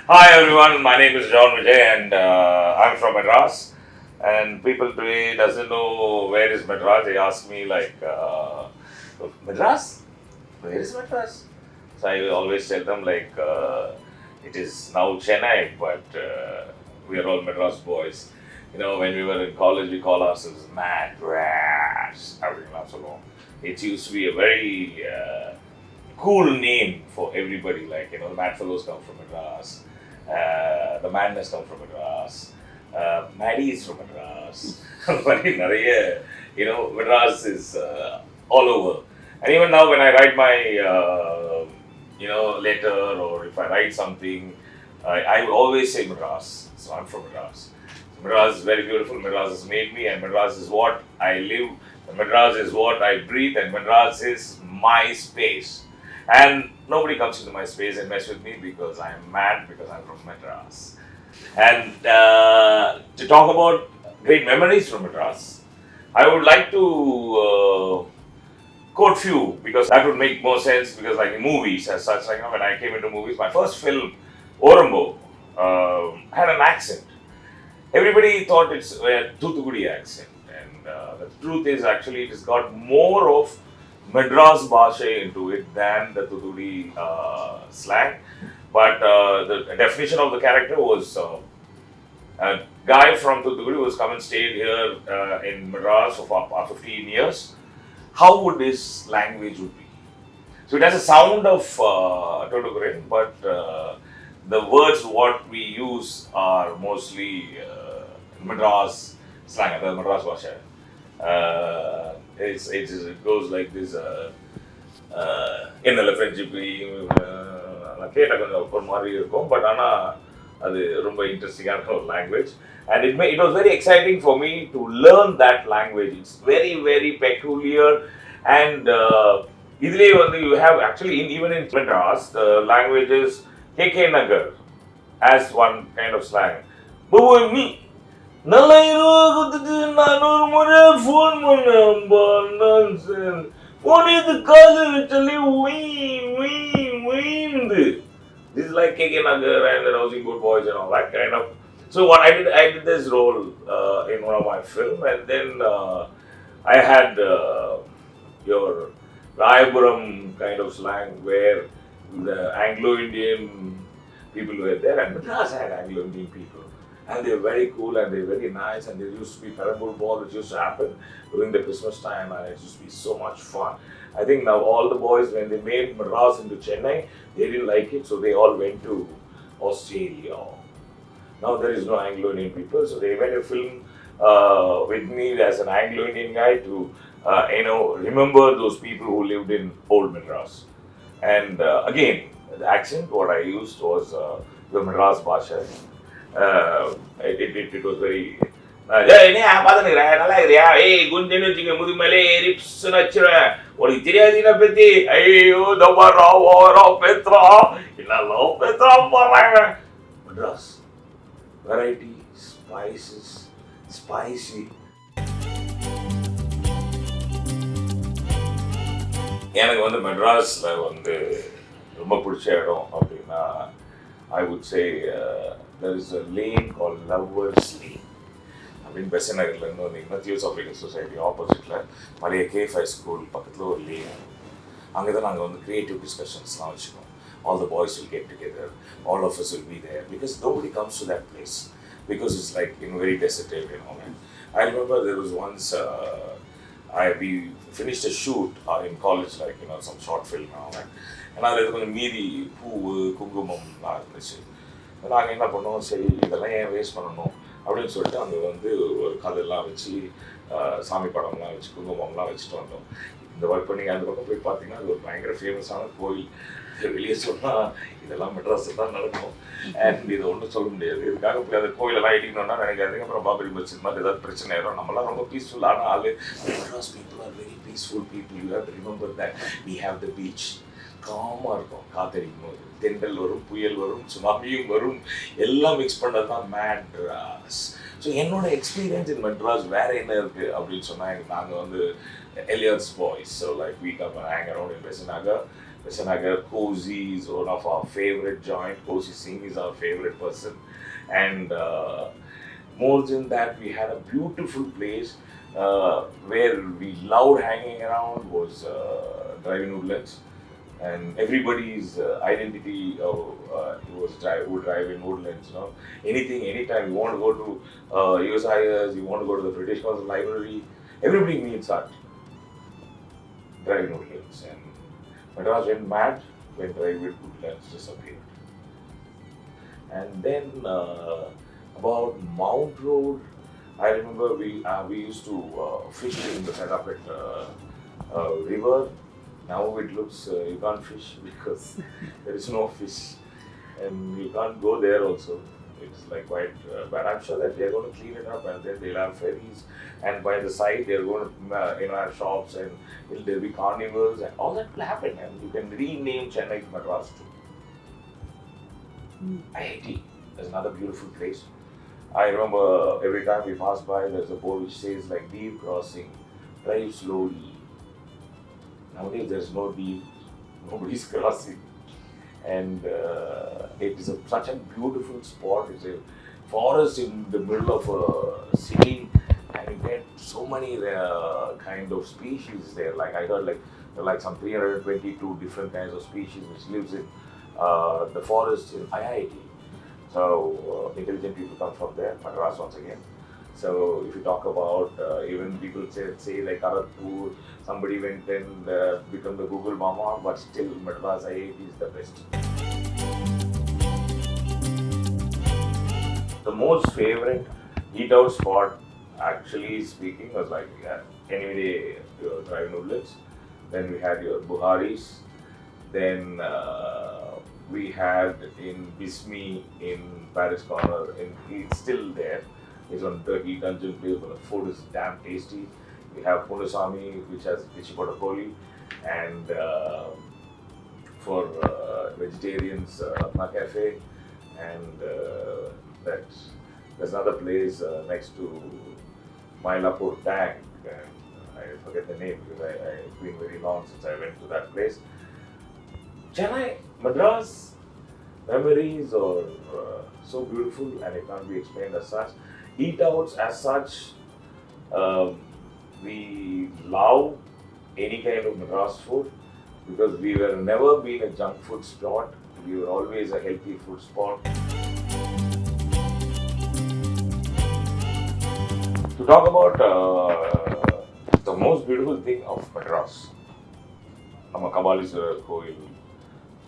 Hi everyone, my name is John Vijay and I'm from Madras. And people today doesn't know where is Madras. They ask me like, Madras? Where is Madras? So I always tell them like, it is now Chennai, but we are all Madras boys. You know, when we were in college, we call ourselves Madras. It used to be a very cool name for everybody. Like, you know, the Mad Fellows come from Madras, the Madness come from Madras, Maddie is from Madras. Very நிறைய, you know, Madras is all over. And even now, when I write my, you know, letter or if I write something, I always say Madras. So I'm from Madras. Madras is very beautiful. Madras has made me, and Madras is what I live. Madras is what I breathe, and Madras is my space. And nobody comes into my space and mess with me because I'm mad because I'm from Madras. And to talk about great memories from Madras, I would like to quote few because that would make more sense because like in movies as such, like, you know, when I came into movies, my first film, Orombo, had an accent. Everybody thought it's a Thoothukudi accent, and the truth is actually it has got more of Madras Bhasha into it than the Thoothukudi slang. But the definition of the character was a guy from Thoothukudi who has come and stayed here in Madras for 15 years. How would his language would be? So it has a sound of Thoothukudi, but the words what we use are mostly Madras slang, the Madras Bhasha. It goes like this. என்னல friendship நான் கேட்ட கொஞ்சம் ஒரு மாதிரி இருக்கும் but ஆனால் அது ரொம்ப இன்ட்ரெஸ்டிங்கான ஒரு language and it was very exciting for me to learn that language. It's very very peculiar and இதுலேயே வந்து you have actually even in Madras the languages KK Nagar as one kind of slang. But me நல்ல இரவு கொடுத்துட்டு நான் ஒரு முறை phone பண்ணேன் phone எடுத்து காது வச்சாலே உயிந்து. This is like KK Nagar and the Housing Board Boys and all that kind of. So what I did this role in one of my film, and then I had your Rayapuram kind of slang where the Anglo-Indian people were there, and Madras had Anglo-Indian people. And they're very cool and they're very nice, and there used to be Perambur ball which used to happen during the Christmas time, and it used to be so much fun. I think now all the boys, when they made Madras into Chennai, they didn't like it, so they all went to Australia. Now there is no Anglo-Indian people, so they made a film with me as an Anglo-Indian guy to you know, remember those people who lived in old Madras. And again, the accent what I used was the Madras Bhasha. It was very என்ன பார்த்துக்கிறேன் நல்லா இருக்கிறியா ஏய் குஞ்சுன்னு வச்சுக்க முதுமலே ரிப்ஸ்ன்னு வச்சிருவேன் உனக்கு தெரியாது என்ன பத்தி ஐயோ தவறா ஓரா பேத்துறா என்னெல்லாம் பேத்துறா போடுறாங்க மெட்ராஸ் வெரைட்டி ஸ்பைசஸ் ஸ்பைசி. எனக்கு வந்து மெட்ராஸில் வந்து ரொம்ப பிடிச்ச இடம் அப்படின்னா I would say there is a lane called Lovers Lane. அப்படின்னு பெசன் நகர்லேருந்து வந்தீங்கன்னா தியோசாபிக்கல் சொசைட்டி ஆப்போசிட்டில் பழைய கேஃப் ஹை ஸ்கூல் பக்கத்தில் ஒரு லேன். அங்கே தான் நாங்கள் வந்து க்ரியேட்டிவ் டிஸ்கஷன்ஸ்லாம் வச்சுக்கோம். All the boys will get together, all of us will be there because nobody comes to that place because it's like very deserted, you know. And I remember there was once we finished a shoot in college, like, you know, some short film and all that. And அதில் கொஞ்சம் மீதி பூ குங்குமம்லாம் இருந்துச்சு. நாங்கள் என்ன பண்ணோம், சரி இதெல்லாம் ஏன் வேஸ்ட் பண்ணணும் அப்படின்னு சொல்லிட்டு அங்கே வந்து ஒரு கல்லெல்லாம் வச்சு சாமி படம்லாம் வச்சு குங்குமம்லாம் வச்சுட்டு வந்தோம். இந்த ஒர்க் பண்ணி அந்த பக்கம் போய் பார்த்தீங்கன்னா அது ஒரு பயங்கர ஃபேமஸான கோயில். வெளியே சொன்னால் இதெல்லாம் மெட்ராஸில் தான் நடக்கும் அண்ட் இதை ஒன்றும் சொல்ல முடியாது. இதுக்காக போய் அந்த கோயிலெல்லாம் இடிக்கணும்னா நினைக்காதீங்க. அப்புறம் பாபரி மஸ்ஜித் மாதிரி ஏதாவது பிரச்சனை ஆயிடும். நம்மளாம் ரொம்ப பீஸ்ஃபுல்லான ஆள். Madras people are very peaceful people. You have to remember that we have the beach. காமாக இருக்கும் காத்தடிக்கும் போது. தென்றல் வரும், புயல் வரும், சுனாமியும் வரும், எல்லாம் மிக்ஸ் பண்ணுறது தான் மேட்ராஸ். ஸோ என்னோட எக்ஸ்பீரியன்ஸ் இன் மெட்ராஸ் வேறு என்ன இருக்குது அப்படின்னு சொன்னால் நாங்கள் வந்து எலியர்ஸ் பாய்ஸ். ஸோ லைக் வீக் அப் hang around in Besant Nagar. Visanagar, Cozy is one of our favorite joint. Cozy Singh is our favorite person. And more than that, we had a beautiful place where we loved hanging around was driving Woodlands. And everybody's identity would drive in Woodlands. Anything, anytime you want to go to USIS, you want to go to the British Council Library, everybody meets at driving Woodlands. And Madras went mad when driving Woodlands disappeared. And then about Mount Road, I remember we used to fish in the Sedapet river. Now it looks you can't fish because there is no fish, and you can't go there also. It's like quite bad. I'm sure that they're going to clean it up, and then they'll have ferries, and by the side they're going to have shops, and there'll be carnivals, and all that will happen, and you can rename Chennai to Madras too. IIT is another beautiful place. I remember every time we pass by, there's a board which says like deep crossing, drive slowly. Nowadays there's no deep, nobody's crossing. And it is such a beautiful spot. It's a forest in the middle of a city, and you get so many kind of species there. Like I heard there are like some 322 different kinds of species which lives in the forest in IIT. So intelligent people come from there, Madras once again. So if you talk about even people say like Kharagpur, somebody went and become the Google Mama, but still Madras IIT is the best. The most favorite eat out spot, actually speaking, was like any day your driving Woodlands. Then we had your Buharis. Then we had in Bismi in Paris Corner. It's still there. It's on Turkey Dungeon place, but the food is damn tasty. We have Punasami, which has Pichipadapoli, and for vegetarians, Ma Cafe, and there's another place next to Mylapore Tank, and I forget the name because it's been very long since I went to that place. Chennai, Madras, memories are so beautiful, and it can't be explained as such. Eat outs as such, we love any kind of Madras food because we were never been a junk food spot. We were always a healthy food spot. To talk about the most beautiful thing of Madras, நம்ம கபாலீஸ்வரர் கோயில்,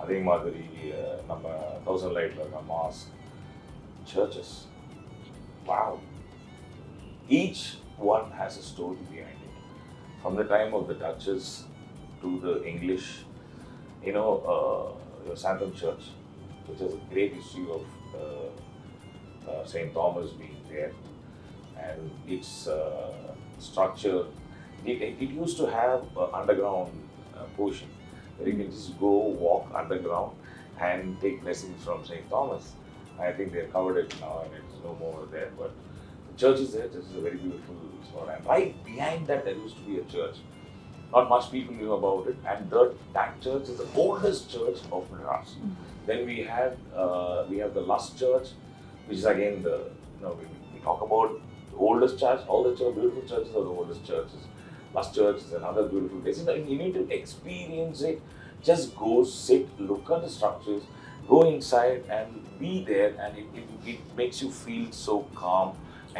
அதே மாதிரி நம்ம thousand லைட்ல இருக்க mask, churches. Wow. Each one has a story behind it. From the time of the Duchess to the English, the Santam Church, which has a great history of St. Thomas being there, and its structure. It used to have an underground portion where you can just go walk underground and take blessings from St. Thomas. I think they've covered it now and it's no more there, but the church is there. This is a very beautiful spot. And right behind that, there used to be a church. Not much people knew about it, and that church is the oldest church of Madras. Then we have the Lust Church, which is again we talk about the oldest church. All the beautiful churches are the oldest churches. Lust Church is another beautiful place. You need to experience it. Just go sit, look at the structures, go inside and be there, and it makes you feel so calm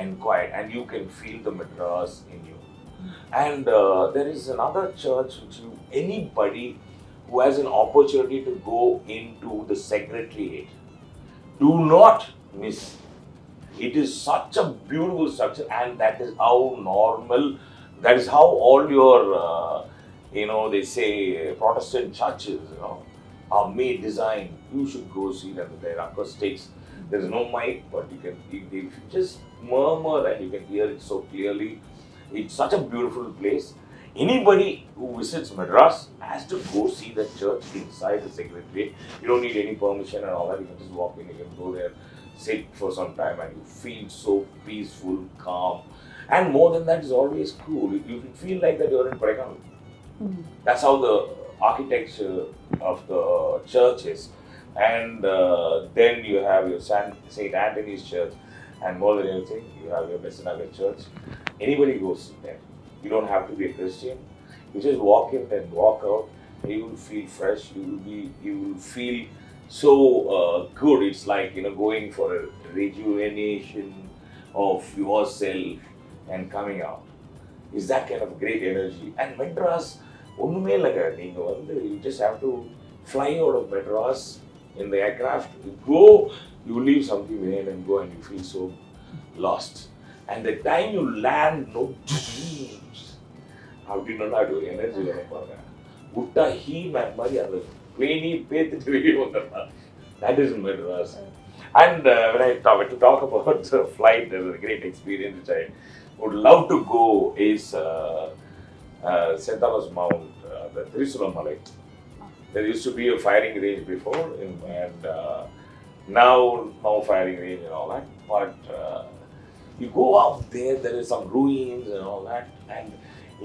and quiet, and you can feel the Madras in you. And there is another church which anybody who has an opportunity to go into the secretariat, do not miss. It is such a beautiful structure, and that is how normal, that is how all your, they say Protestant churches, are made, designed. You should go see them. Their acoustics, there's no mic, but you can if you just murmur and you can hear it so clearly. It's such a beautiful place. Anybody who visits Madras has to go see the church inside the secretariat. You don't need any permission and all that. You can just walk in, you can go there, sit for some time, and you feel so peaceful, calm. And more than that, it's always cool. You feel like that you're in Prayagan. That's how the architecture of the churches, and then you have your Saint Anthony's Church, and more than anything, you have your Bessanagar Church. Anybody goes there. You don't have to be a Christian. You just walk in and walk out. You will feel fresh. You will feel so good. It's like going for a rejuvenation of yourself and coming out. It's that kind of great energy. And Madras, ஒண்ணுமே இல்லைங்க. நீங்க you just have to fly out of Madras in the aircraft. You go, you leave something behind and go, and you feel so lost. And the time you land, no, அப்படின்னு அது ஒரு energy நினைப்பாங்க. விட்டா He-Man மாதிரி அந்த வேணி பேத்துட்டு வெளியே வந்துடலாம். That is Madras. And when I talk about the flight, there's a great experience which I would love to go is St. Thomas Mount, the Trisulammalai. There used to be a firing range before, and now no firing range and all that. But you go out there, there is some ruins and all that, and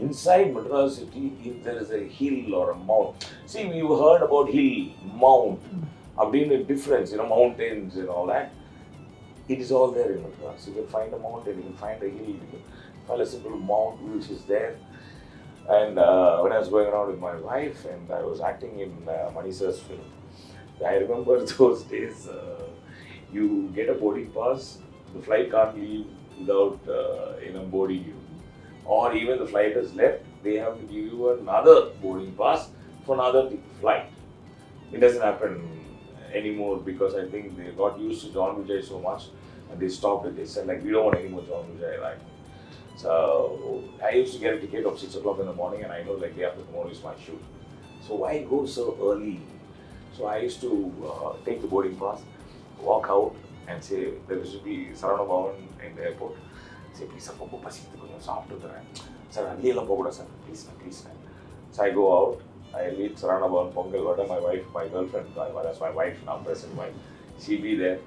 inside Madras city, if there is a hill or a mount. See, we've heard about hill, mount, being a difference, mountains and all that. It is all there in Madras. You can find a mountain, you can find a hill, you can find a simple mount which is there. And when I was going around with my wife and I was acting in Manisa's film, I remember those days, you get a boarding pass, the flight can't leave without boarding you. Or even the flight has left, they have to give you another boarding pass for another flight. It doesn't happen anymore because I think they got used to John Vijay so much and they stopped it. They said we don't want any more John Vijay. So I used to get a ticket of 6 o'clock in the morning and I know day after tomorrow is my shoot. So why go so early? So I used to take the boarding pass, walk out and say, there used to be Sarana Bhavan in the airport. Say, please sir, ரொம்ப பசிக்குது கொஞ்சம் சாப்பிட்டு வரேன் sir அங்கேயெல்லாம் போகக்கூடாது sir please. So I go out, I meet Sarana Bhavan, Pongal Vada, my wife, my girlfriend, that's my wife now, present wife. She'll be there,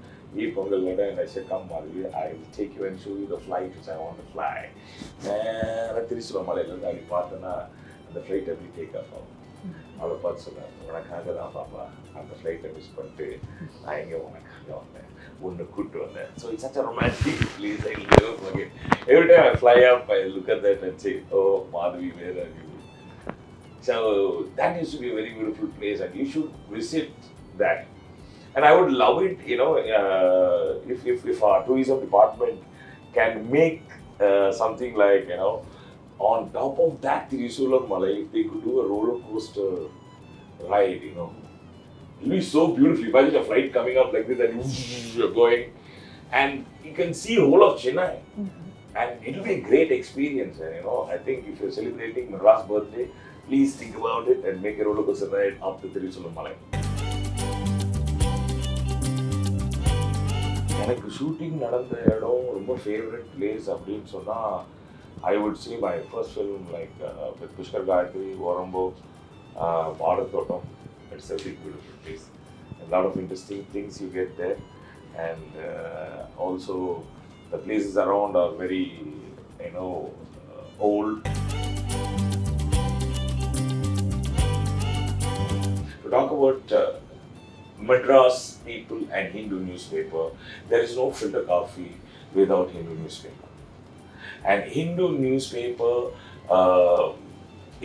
eat Pongal Vada, and I said, come Madhvi, I will take you and show you the flight which I want to fly. And Trisulammalaiயிலிருந்து அப்படி பார்த்தேன்னா அந்த flight எப்படி take off ஆகும். அவளை பார்த்து சொன்னேன், உனக்காக தான் பாப்பா அந்த ஃப்ளைட்டை மிஸ் பண்ணிட்டு நான் எங்கே உனக்காக வந்தேன், ஒன்று கூப்பிட்டு வந்தேன். So it's such a romantic place, I will never forget. Every time I fly up, I look at that and say, oh Madhvi, where are you? So that used to be a very beautiful place and you should visit that. And I would love it, if our tourism department can make something like, on top of that Trisulammalai, if they could do a roller coaster ride, it'll be so beautiful. Imagine a flight coming up like this and you're going and you can see the whole of Chennai. And it'll be a great experience. And I think if you're celebrating Madras' birthday, please think about it and make a roller coaster ride up to Trisulammalai. எனக்கு shooting நடந்த இடம் ரொம்ப favourite place அப்படின்னு சொன்னால் I would say my first film with Pushkar Gayatri, Varambho, Bharatottam. It's a big beautiful place. A lot of interesting things you get there, and also the places around are very old. To talk about Madras people and Hindu newspaper, there is no filter coffee without Hindu newspaper. And Hindu newspaper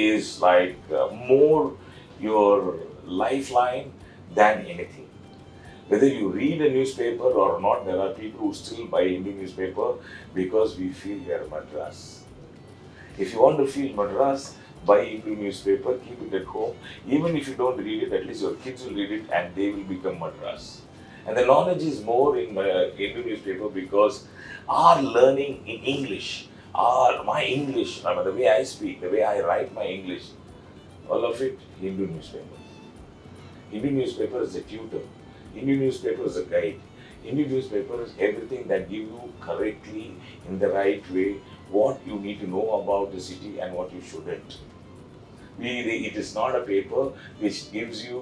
is more your lifeline than anything. Whether you read a newspaper or not, there are people who still buy Hindu newspaper because we feel we are Madras. If you want to feel Madras, buy Hindu newspaper, keep it at home. Even if you don't read it, at least your kids will read it and they will become Madras. And the knowledge is more in Hindu newspaper because our learning in English, my English, the way I speak, the way I write my English, all of it Hindu newspaper. Hindu newspaper is a tutor. Hindu newspaper is a guide. Hindu newspaper is everything that give you correctly in the right way what you need to know about the city and what you shouldn't. It is not a paper which gives you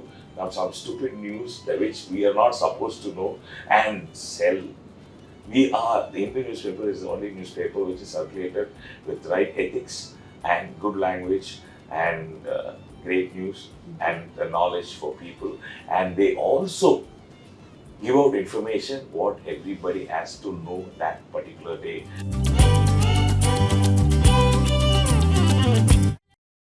some stupid news which we are not supposed to know and sell. The Hindu newspaper is the only newspaper which is circulated with right ethics and good language and great news and the knowledge for people, and they also give out information what everybody has to know that particular day.